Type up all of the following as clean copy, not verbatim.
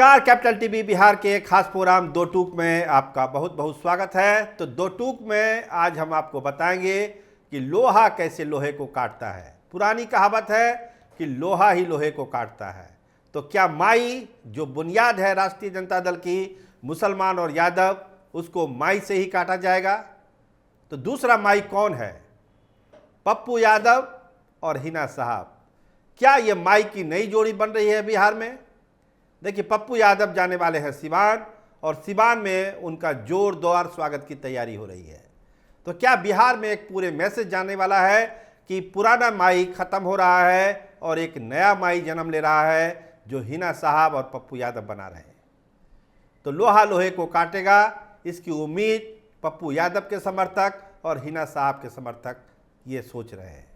नमस्कार, capital TV Bihar के खास प्रोग्राम दो टूक में आपका बहुत बहुत स्वागत है। तो दो टूक में आज हम आपको बताएंगे कि लोहा कैसे लोहे को काटता है। पुरानी कहावत है कि लोहा ही लोहे को काटता है। तो क्या माई जो बुनियाद है राष्ट्रीय जनता दल की, मुसलमान और यादव, उसको माई से ही काटा जाएगा? तो दूसरा माई कौन है? पप्पू यादव और हिना साहब। क्या ये माई की नई जोड़ी बन रही है बिहार में? देखिए, पप्पू यादव जाने वाले हैं सिवान, और सिवान में उनका जोरदार स्वागत की तैयारी हो रही है। तो क्या बिहार में एक पूरे मैसेज जाने वाला है कि पुराना माई खत्म हो रहा है और एक नया माई जन्म ले रहा है जो हिना साहब और पप्पू यादव बना रहे हैं। तो लोहा लोहे को काटेगा, इसकी उम्मीद पप्पू यादव के समर्थक और हिना साहब के समर्थक ये सोच रहे हैं।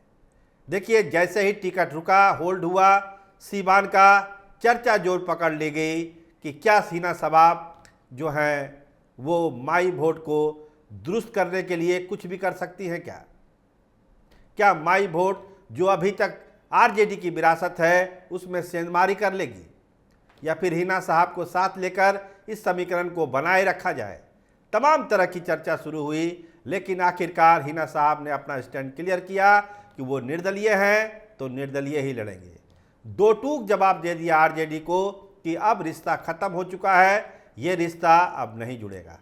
देखिए, जैसे ही टिकट रुका, होल्ड हुआ, सिवान का चर्चा जोर पकड़ ली गई कि क्या हिना साहब जो हैं वो माई वोट को दुरुस्त करने के लिए कुछ भी कर सकती हैं। क्या माई वोट जो अभी तक आरजेडी की विरासत है उसमें सेंधमारी कर लेगी, या फिर हिना साहब को साथ लेकर इस समीकरण को बनाए रखा जाए? तमाम तरह की चर्चा शुरू हुई, लेकिन आखिरकार हिना साहब ने अपना स्टैंड क्लियर किया कि वो निर्दलीय हैं तो निर्दलीय ही लड़ेंगे। दो टूक जवाब दे दिया आरजेडी को कि अब रिश्ता खत्म हो चुका है, ये रिश्ता अब नहीं जुड़ेगा।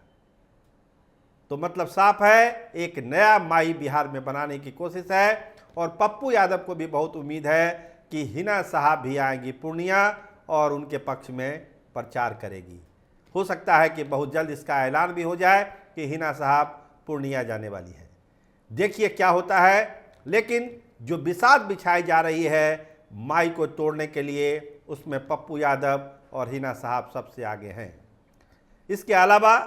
तो मतलब साफ है, एक नया माई बिहार में बनाने की कोशिश है। और पप्पू यादव को भी बहुत उम्मीद है कि हिना साहब भी आएंगी पूर्णिया और उनके पक्ष में प्रचार करेगी। हो सकता है कि बहुत जल्द इसका ऐलान भी हो जाए कि हिना साहब पूर्णिया जाने वाली है। देखिए क्या होता है। लेकिन जो बिसात बिछाई जा रही है माई को तोड़ने के लिए, उसमें पप्पू यादव और हिना साहब सबसे आगे हैं। इसके अलावा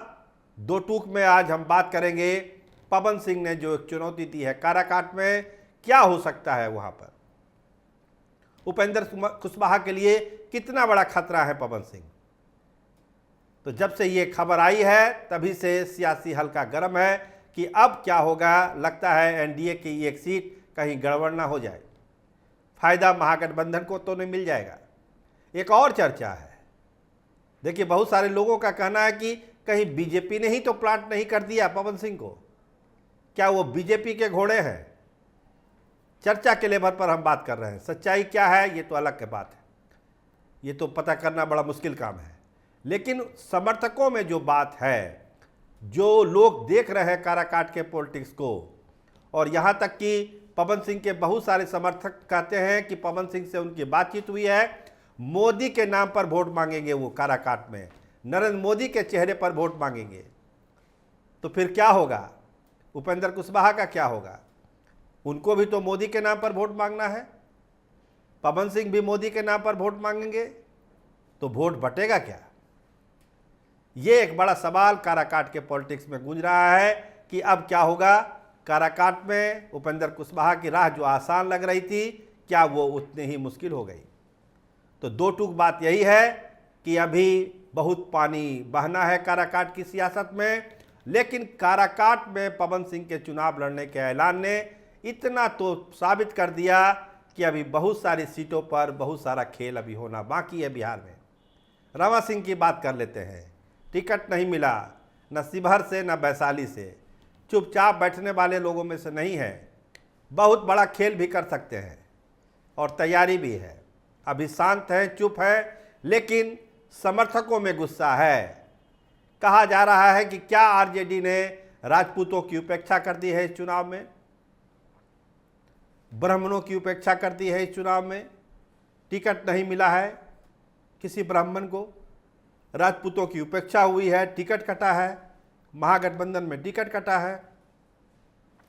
दो टूक में आज हम बात करेंगे पवन सिंह ने जो एक चुनौती दी है काराकाट में, क्या हो सकता है वहां पर? उपेंद्र कुशवाहा के लिए कितना बड़ा खतरा है पवन सिंह? तो जब से ये खबर आई है तभी से सियासी हल्का गर्म है कि अब क्या होगा। लगता है एनडीए की एक सीट कहीं गड़बड़ ना हो जाए, फायदा महागठबंधन को तो नहीं मिल जाएगा। एक और चर्चा है। देखिए, बहुत सारे लोगों का कहना है कि कहीं बीजेपी ने ही तो प्लांट नहीं कर दिया पवन सिंह को। क्या वो बीजेपी के घोड़े हैं? चर्चा के लेवल पर हम बात कर रहे हैं। सच्चाई क्या है ये तो अलग की बात है, ये तो पता करना बड़ा मुश्किल काम है। लेकिन समर्थकों में जो बात है, जो लोग देख रहे हैं काराकाट के पॉलिटिक्स को, और यहाँ तक कि पवन सिंह के बहुत सारे समर्थक कहते हैं कि पवन सिंह से उनकी बातचीत हुई है, मोदी के नाम पर वोट मांगेंगे वो काराकाट में, नरेंद्र मोदी के चेहरे पर वोट मांगेंगे। तो फिर क्या होगा? उपेंद्र कुशवाहा का क्या होगा? उनको भी तो मोदी के नाम पर वोट मांगना है। पवन सिंह भी मोदी के नाम पर वोट मांगेंगे, तो वोट बटेगा क्या? ये एक बड़ा सवाल काराकाट के पॉलिटिक्स में गूंज रहा है कि अब क्या होगा। काराकाट में उपेंद्र कुशवाहा की राह जो आसान लग रही थी, क्या वो उतनी ही मुश्किल हो गई? तो दो टूक बात यही है कि अभी बहुत पानी बहना है काराकाट की सियासत में, लेकिन काराकाट में पवन सिंह के चुनाव लड़ने के ऐलान ने इतना तो साबित कर दिया कि अभी बहुत सारी सीटों पर बहुत सारा खेल अभी होना बाकी है बिहार में। रवा सिंह की बात कर लेते हैं। टिकट नहीं मिला, न शिवहर से न वैशाली से, चुपचाप बैठने वाले लोगों में से नहीं है। बहुत बड़ा खेल भी कर सकते हैं और तैयारी भी है। अभी शांत है, चुप है, लेकिन समर्थकों में गुस्सा है। कहा जा रहा है कि क्या आरजेडी ने राजपूतों की उपेक्षा कर दी है इस चुनाव में, ब्राह्मणों की उपेक्षा कर दी है इस चुनाव में। टिकट नहीं मिला है किसी ब्राह्मण को, राजपूतों की उपेक्षा हुई है, टिकट कटा है, महागठबंधन में टिकट कटा है,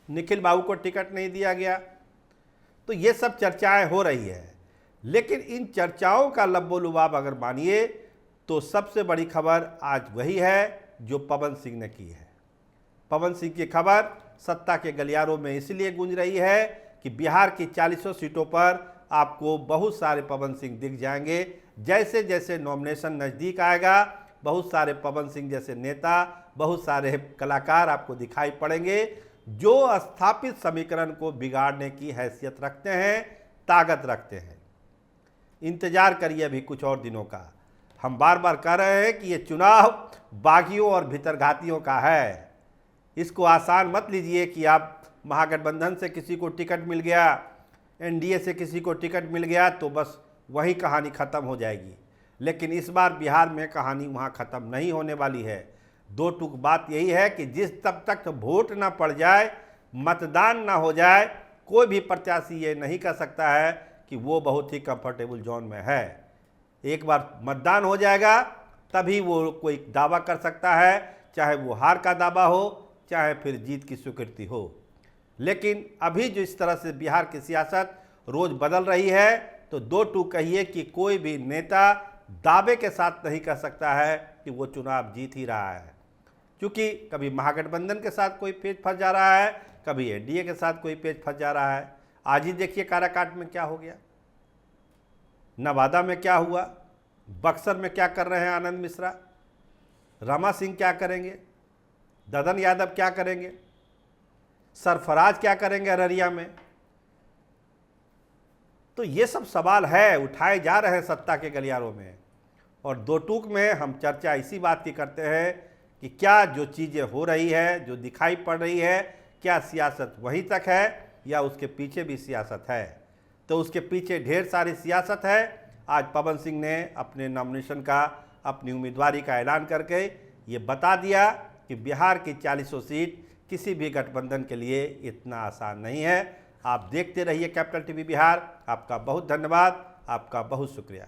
निखिल बाबू को टिकट नहीं दिया गया। तो ये सब चर्चाएं हो रही है। लेकिन इन चर्चाओं का लब्बो-लुबाब अगर मानिए तो सबसे बड़ी खबर आज वही है जो पवन सिंह ने की है। पवन सिंह की खबर सत्ता के गलियारों में इसलिए गूंज रही है कि बिहार की 40 सीटों पर आपको बहुत सारे पवन सिंह दिख जाएंगे। जैसे जैसे नॉमिनेशन नज़दीक आएगा, बहुत सारे पवन सिंह जैसे नेता, बहुत सारे कलाकार आपको दिखाई पड़ेंगे जो स्थापित समीकरण को बिगाड़ने की हैसियत रखते हैं, ताकत रखते हैं। इंतजार करिए अभी कुछ और दिनों का। हम बार बार कह रहे हैं कि ये चुनाव बागियों और भितरघातियों का है। इसको आसान मत लीजिए कि आप महागठबंधन से किसी को टिकट मिल गया, एनडीए से किसी को टिकट मिल गया तो बस वही कहानी ख़त्म हो जाएगी। लेकिन इस बार बिहार में कहानी वहाँ ख़त्म नहीं होने वाली है। दो टूक बात यही है कि जिस तब तक वोट ना पड़ जाए, मतदान ना हो जाए, कोई भी प्रत्याशी ये नहीं कह सकता है कि वो बहुत ही कंफर्टेबल जोन में है। एक बार मतदान हो जाएगा तभी वो कोई दावा कर सकता है, चाहे वो हार का दावा हो चाहे फिर जीत की स्वीकृति हो। लेकिन अभी जो इस तरह से बिहार की सियासत रोज़ बदल रही है तो दो टूक कहिए कि कोई भी नेता दावे के साथ नहीं कह सकता है कि वो चुनाव जीत ही रहा है, क्योंकि कभी महागठबंधन के साथ कोई पेच फंस जा रहा है, कभी एनडीए के साथ कोई पेच फंस जा रहा है। आज ही देखिए काराकाट में क्या हो गया, नवादा में क्या हुआ, बक्सर में क्या कर रहे हैं आनंद मिश्रा, रमा सिंह क्या करेंगे, ददन यादव क्या करेंगे, सरफराज क्या करेंगे अररिया में। तो ये सब सवाल है उठाए जा रहे हैं सत्ता के गलियारों में। और दो टूक में हम चर्चा इसी बात की करते हैं कि क्या जो चीज़ें हो रही है, जो दिखाई पड़ रही है, क्या सियासत वहीं तक है या उसके पीछे भी सियासत है। तो उसके पीछे ढेर सारी सियासत है। आज पवन सिंह ने अपने नॉमिनेशन का, अपनी उम्मीदवारी का ऐलान करके ये बता दिया कि बिहार की 40 सीट किसी भी गठबंधन के लिए इतना आसान नहीं है। आप देखते रहिए कैपिटल टीवी बिहार। आपका बहुत धन्यवाद, आपका बहुत शुक्रिया।